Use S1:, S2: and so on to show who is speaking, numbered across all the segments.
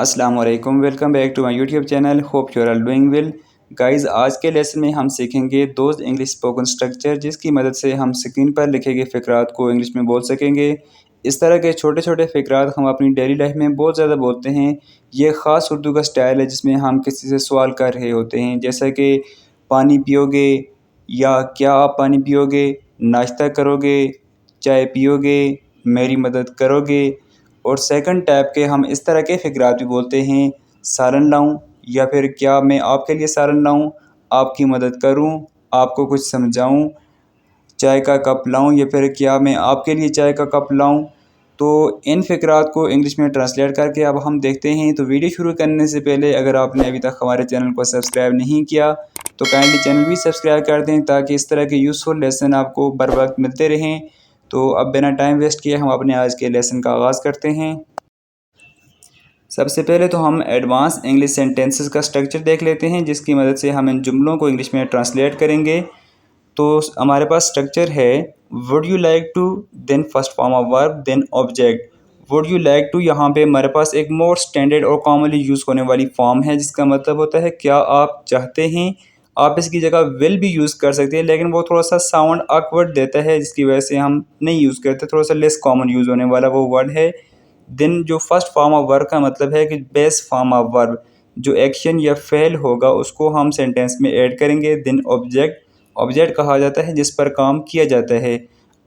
S1: अस्सलाम वालेकुम, welcome back to my YouTube channel. Hope you are all doing well. Guys, आज के lesson में हम सीखेंगे दोज इंग्लिश स्पोकन स्ट्रक्चर, जिसकी मदद से हम स्क्रीन पर लिखे गए फ़िक्रात को इंग्लिश में बोल सकेंगे। इस तरह के छोटे छोटे फ़िक्रात हम अपनी डेली लाइफ में बहुत ज़्यादा बोलते हैं। ये ख़ास उर्दू का स्टाइल है जिसमें हम किसी से सवाल कर रहे होते हैं, जैसा कि पानी पियोगे, या क्या आप पानी पियोगे, नाश्ता करोगे, चाय पियोगे, मेरी मदद करोगे। और सेकंड टाइप के हम इस तरह के फ़िक्रात भी बोलते हैं, सालन लाऊं, या फिर क्या मैं आपके लिए सालन लाऊं, आपकी मदद करूं, आपको कुछ समझाऊं, चाय का कप लाऊं, या फिर क्या मैं आपके लिए चाय का कप लाऊं। तो इन फ़िक्रात को इंग्लिश में ट्रांसलेट करके अब हम देखते हैं। तो वीडियो शुरू करने से पहले अगर आपने अभी तक हमारे चैनल को सब्सक्राइब नहीं किया तो काइंडली चैनल भी सब्सक्राइब कर दें, ताकि इस तरह के यूज़फुल लेसन आपको बर वक्त मिलते रहें। तो अब बिना टाइम वेस्ट किए हम अपने आज के लेसन का आगाज़ करते हैं। सबसे पहले तो हम एडवांस इंग्लिश सेंटेंसेस का स्ट्रक्चर देख लेते हैं, जिसकी मदद से हम इन जुमलों को इंग्लिश में ट्रांसलेट करेंगे। तो हमारे पास स्ट्रक्चर है, would you like to, then first form of verb, then object. Would you like to यहाँ पे हमारे पास एक मोर स्टैंडर्ड और कॉमनली यूज़ होने वाली फॉर्म है, जिसका मतलब होता है क्या आप चाहते हैं। आप इसकी जगह विल भी यूज़ कर सकते हैं, लेकिन वो थोड़ा सा साउंड ऑकवर्ड देता है, जिसकी वजह से हम नहीं यूज़ करते। थोड़ा सा लेस कॉमन यूज़ होने वाला वो वर्ड है। देन जो फर्स्ट फॉर्म ऑफ वर्ब का मतलब है कि बेस्ट फॉर्म ऑफ वर्ब, जो एक्शन या फेल होगा उसको हम सेंटेंस में ऐड करेंगे। देन ऑब्जेक्ट, ऑब्जेक्ट कहा जाता है जिस पर काम किया जाता है।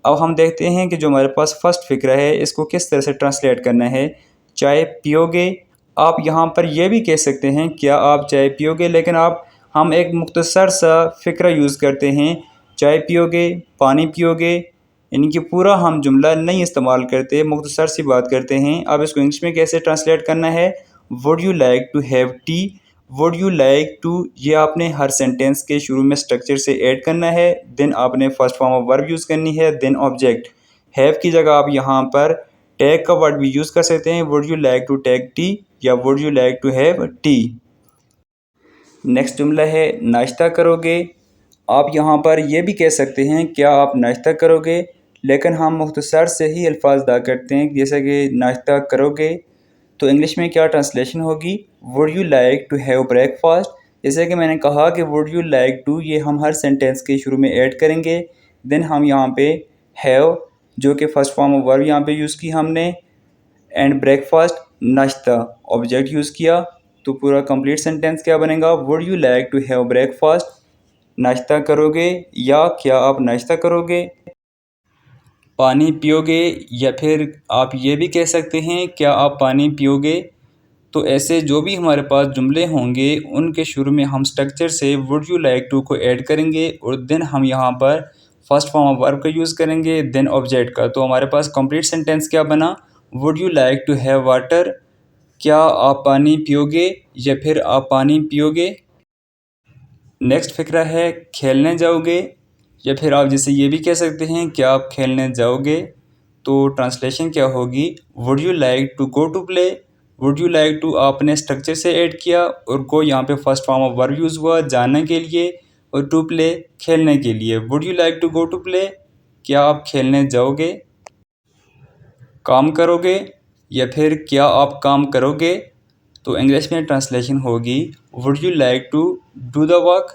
S1: अब हम देखते हैं कि जो हमारे पास फर्स्ट फ़िक्रा है इसको किस तरह से ट्रांसलेट करना है। चाय पियोगे, आप यहाँ पर यह भी कह सकते हैं क्या आप चाय पियोगे, लेकिन आप हम एक मुख्तसर सा फ़िक्रा यूज़ करते हैं, चाय पियोगे, पानी पियोगे, यानी कि पूरा हम जुमला नहीं इस्तेमाल करते, मुख्तसर सी बात करते हैं। अब इसको इंग्लिश में कैसे ट्रांसलेट करना है। Would you like to have tea, would you like to, ये आपने हर सेंटेंस के शुरू में स्ट्रक्चर से ऐड करना है। देन आपने first form of verb use करनी है, देन ऑब्जेक्ट। हैव की जगह आप यहाँ पर टेक का वर्ड भी यूज़ कर सकते हैं, would you like to take tea, या would you like to have tea. Next जुमला है, नाश्ता करोगे। आप यहाँ पर यह भी कह सकते हैं क्या आप नाश्ता करोगे, लेकिन हम मुख्तसर से ही अल्फाज अदा करते हैं, जैसे कि नाश्ता करोगे। तो इंग्लिश में क्या ट्रांसलेशन होगी, would you like to have breakfast. जैसे कि मैंने कहा कि वुड यू लाइक टू ये हम हर सेंटेंस के शुरू में ऐड करेंगे। देन हम यहाँ पे हैव, जो कि फर्स्ट फॉर्म ऑफ वर्ब यहाँ पे यूज़ की हमने, एंड ब्रेकफास्ट, नाश्ता, ऑब्जेक्ट यूज़ किया। तो पूरा कंप्लीट सेंटेंस क्या बनेगा, would you like to have breakfast, नाश्ता करोगे, या क्या आप नाश्ता करोगे। पानी पियोगे, या फिर आप ये भी कह सकते हैं क्या आप पानी पियोगे। तो ऐसे जो भी हमारे पास जुमले होंगे उनके शुरू में हम स्ट्रक्चर से वुड यू लाइक टू को ऐड करेंगे, और देन हम यहाँ पर फर्स्ट फॉर्म ऑफ वर्ब का यूज़ करेंगे, देन ऑब्जेक्ट का। तो हमारे पास कंप्लीट सेंटेंस क्या बना, would you like to have water, क्या आप पानी पियोगे, या फिर आप पानी पियोगे। नेक्स्ट फ़िक्रा है, खेलने जाओगे, या फिर आप जैसे ये भी कह सकते हैं क्या आप खेलने जाओगे। तो ट्रांसलेशन क्या होगी, would you like to go to play. Would you like to आपने स्ट्रक्चर से ऐड किया, और गो यहाँ पे first form of verb use हुआ जाने के लिए, और टू प्ले खेलने के लिए। Would you like to go to play, क्या आप खेलने जाओगे। काम करोगे, या फिर क्या आप काम करोगे। तो इंग्लिश में ट्रांसलेशन होगी, would you like to do the work.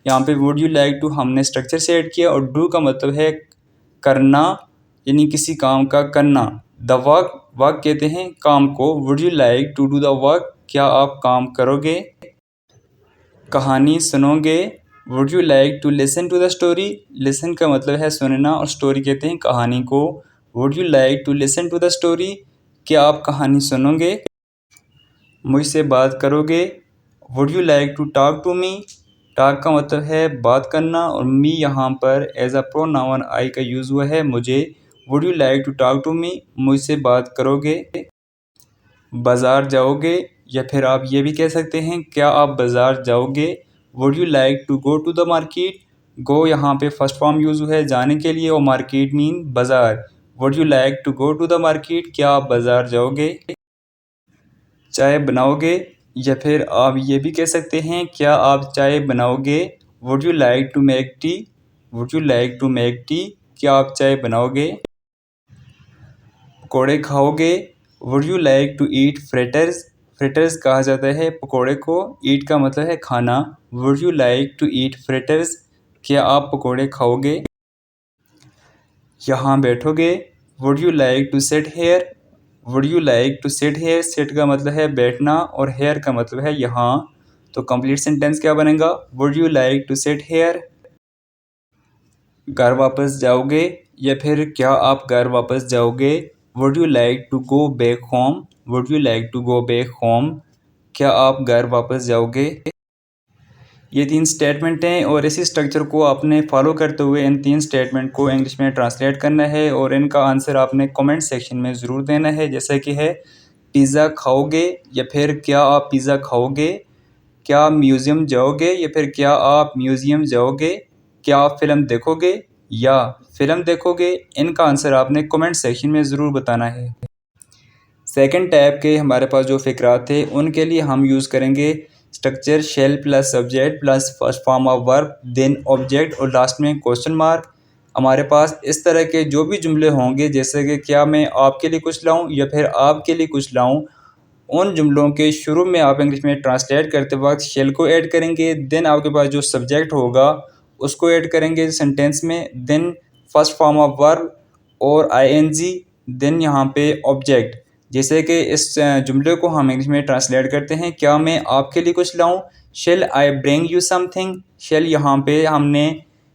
S1: यहाँ पे वुड यू लाइक टू हमने स्ट्रक्चर से ऐड किया, और डू का मतलब है करना, यानी किसी काम का करना। द वर्क, वर्क कहते हैं काम को। Would you like to do the work, क्या आप काम करोगे। कहानी सुनोगे, would you like to listen to the story. Listen का मतलब है सुनना, और स्टोरी कहते हैं कहानी को। Would you like to listen to the story, क्या आप कहानी सुनोगे। मुझसे बात करोगे, would you like to talk to me. Talk का मतलब है बात करना, और मी यहाँ पर एज अ प्रोनाउन आई का यूज़ हुआ है मुझे। Would you like to talk to me, मुझसे बात करोगे। बाज़ार जाओगे, या फिर आप ये भी कह सकते हैं क्या आप बाज़ार जाओगे। Would you like to go to the market. Go यहाँ पे फर्स्ट फॉर्म यूज़ हुआ है जाने के लिए, और मार्केट मीन बाज़ार। Would you like to go to the market, क्या आप बाज़ार जाओगे। चाय बनाओगे, या फिर आप ये भी कह सकते हैं क्या आप चाय बनाओगे। Would you like to make tea. Would you like to make tea, क्या आप चाय बनाओगे। पकौड़े खाओगे, would you like to eat fritters. Fritters कहा जाता है पकोड़े को। ईट का मतलब है खाना। Would you like to eat fritters? क्या आप पकोड़े खाओगे? यहाँ बैठोगे। Would you like to sit here? Would you like to sit here? Sit का मतलब है बैठना और हेयर का मतलब है यहाँ। तो कंप्लीट सेंटेंस क्या बनेगा? Would you like to sit here? घर वापस जाओगे या फिर क्या आप घर वापस जाओगे? Would you like to go back home? Would you like to go back home? क्या आप घर वापस जाओगे? ये 3 स्टेटमेंट हैं और इसी स्ट्रक्चर को आपने फॉलो करते हुए इन 3 स्टेटमेंट को इंग्लिश में ट्रांसलेट करना है और इनका आंसर आपने कमेंट सेक्शन में ज़रूर देना है। जैसे कि है पिज़्ज़ा खाओगे या फिर क्या आप पिज़्ज़ा खाओगे? क्या आप म्यूज़ियम जाओगे या फिर क्या आप म्यूज़ियम जाओगे? क्या आप फ़िल्म देखोगे या फ़िल्म देखोगे? इनका आंसर आपने कमेंट सेक्शन में ज़रूर बताना है। सेकंड टाइप के हमारे पास जो फ़िक्रात थे उनके लिए हम यूज़ करेंगे structure shall plus subject plus first form of verb then object और लास्ट में क्वेश्चन मार्क। हमारे पास इस तरह के जो भी जुमले होंगे जैसे कि क्या मैं आपके लिए कुछ लाऊं या फिर आपके लिए कुछ लाऊं, उन जुमलों के शुरू में आप इंग्लिश में ट्रांसलेट करते वक्त शेल को ऐड करेंगे। देन आपके पास जो सब्जेक्ट होगा उसको ऐड करेंगे सेंटेंस में। Then first form of verb और आईएनजी। देन यहाँ पे ऑब्जेक्ट। जैसे कि इस जुमले को हम इंग्लिश में ट्रांसलेट करते हैं, क्या मैं आपके लिए कुछ लाऊं? Shall I bring you something? Shall यहाँ पे हमने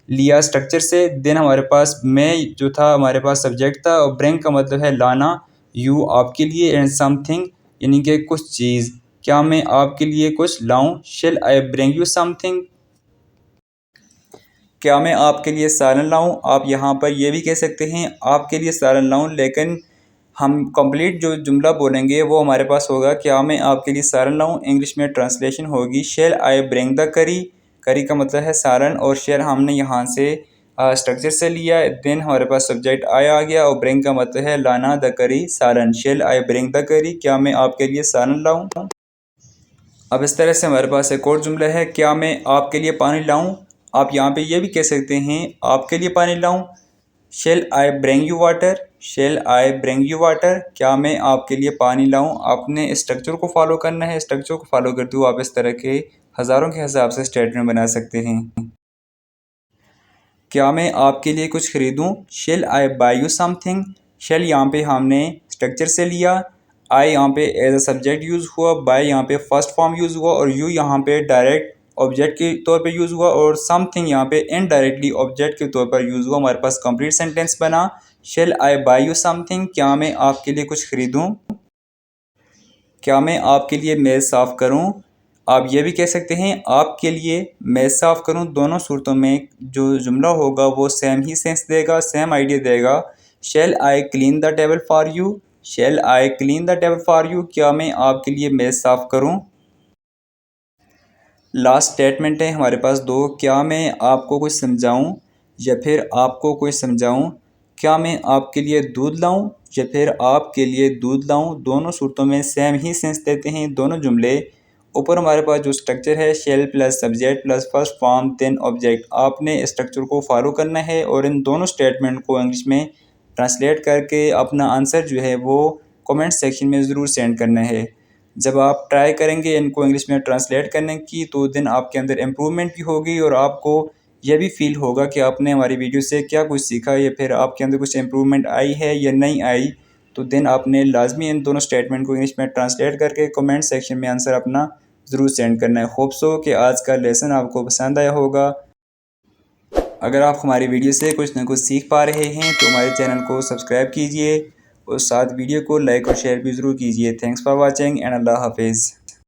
S1: लिया स्ट्रक्चर से। देन हमारे पास मैं जो था हमारे पास सब्जेक्ट था और ब्रिंग का मतलब है लाना, यू आपके लिए एंड समथिंग यानी कि कुछ चीज़। क्या मैं आपके लिए कुछ लाऊं? Shall I bring you something? क्या मैं आपके लिए सालन लाऊं? आप यहाँ पर ये भी कह सकते हैं आपके लिए सालन लाऊं, लेकिन हम कंप्लीट जो जुमला बोलेंगे वो हमारे पास होगा क्या मैं आपके लिए सालन लाऊं। इंग्लिश में ट्रांसलेशन होगी शेल आई ब्रिंग द करी। करी का मतलब है सालन और शेल हमने यहाँ से स्ट्रक्चर से लिया। देन हमारे पास सब्जेक्ट आई आ गया और ब्रिंग का मतलब है लाना, द करी सालन। शेल आई ब्रिंग द करी? क्या मैं आपके लिए सालन लाऊं? अब इस तरह से हमारे पास एक और जुमला है क्या मैं आपके लिए पानी लाऊं? आप यहाँ पे ये भी कह सकते हैं आपके लिए पानी लाऊं। Shall I bring you water? Shell I bring you water? क्या मैं आपके लिए पानी लाऊं? आपने स्ट्रक्चर को फॉलो करना है। स्ट्रक्चर को फॉलो करते हुए आप इस तरह के हज़ारों के हिसाब से स्टेटमेंट बना सकते हैं। क्या मैं आपके लिए कुछ खरीदूं? Shall I buy you something? Shall यहाँ पे हमने स्ट्रक्चर से लिया, आई यहाँ पे एज अ सब्जेक्ट यूज़ हुआ, बाय यहाँ पे फर्स्ट फॉर्म यूज़ हुआ और यू यहाँ पे डायरेक्ट ऑब्जेक्ट के तौर पे यूज़ हुआ और समथिंग यहाँ पे इनडायरेक्टली ऑब्जेक्ट के तौर पर यूज़ हुआ। हमारे पास कंप्लीट सेंटेंस बना shall I buy you something? क्या मैं आपके लिए कुछ खरीदूं? क्या मैं आपके लिए मेज़ साफ़ करूं? आप ये भी कह सकते हैं आपके लिए मेज़ साफ़ करूं। दोनों सूरतों में जो जुमला होगा वो सेम ही सेंस देगा, सेम आइडिया देगा। Shall I clean the table for you? Shall I clean the table for you? क्या मैं आपके लिए मेज़ साफ़ करूं? लास्ट स्टेटमेंट है हमारे पास दो, क्या मैं आपको कुछ समझाऊं या फिर आपको कुछ समझाऊं? क्या मैं आपके लिए दूध लाऊं या फिर आपके लिए दूध लाऊं? दोनों सूरतों में सेम ही सेंस देते हैं दोनों जुमले। ऊपर हमारे पास जो स्ट्रक्चर है shall plus subject plus first form then object, आपने स्ट्रक्चर को फॉलो करना है और इन दोनों स्टेटमेंट को इंग्लिश में ट्रांसलेट करके अपना आंसर जो है वो कमेंट सेक्शन में ज़रूर सेंड करना है। जब आप ट्राई करेंगे इनको इंग्लिश में ट्रांसलेट करने की तो दिन आपके अंदर इम्प्रूवमेंट भी होगी और आपको यह भी फील होगा कि आपने हमारी वीडियो से क्या कुछ सीखा या फिर आपके अंदर कुछ इम्प्रूवमेंट आई है या नहीं आई। तो दिन आपने लाजमी इन दोनों स्टेटमेंट को इंग्लिश में ट्रांसलेट करके कमेंट सेक्शन में आंसर अपना ज़रूर सेंड करना है। होप सो कि आज का लेसन आपको पसंद आया होगा। अगर आप हमारी वीडियो से कुछ ना कुछ सीख पा रहे हैं तो हमारे चैनल को सब्सक्राइब कीजिए और साथ वीडियो को लाइक और शेयर भी ज़रूर कीजिए। थैंक्स फॉर वॉचिंग एंड अल्लाह हाफिज़।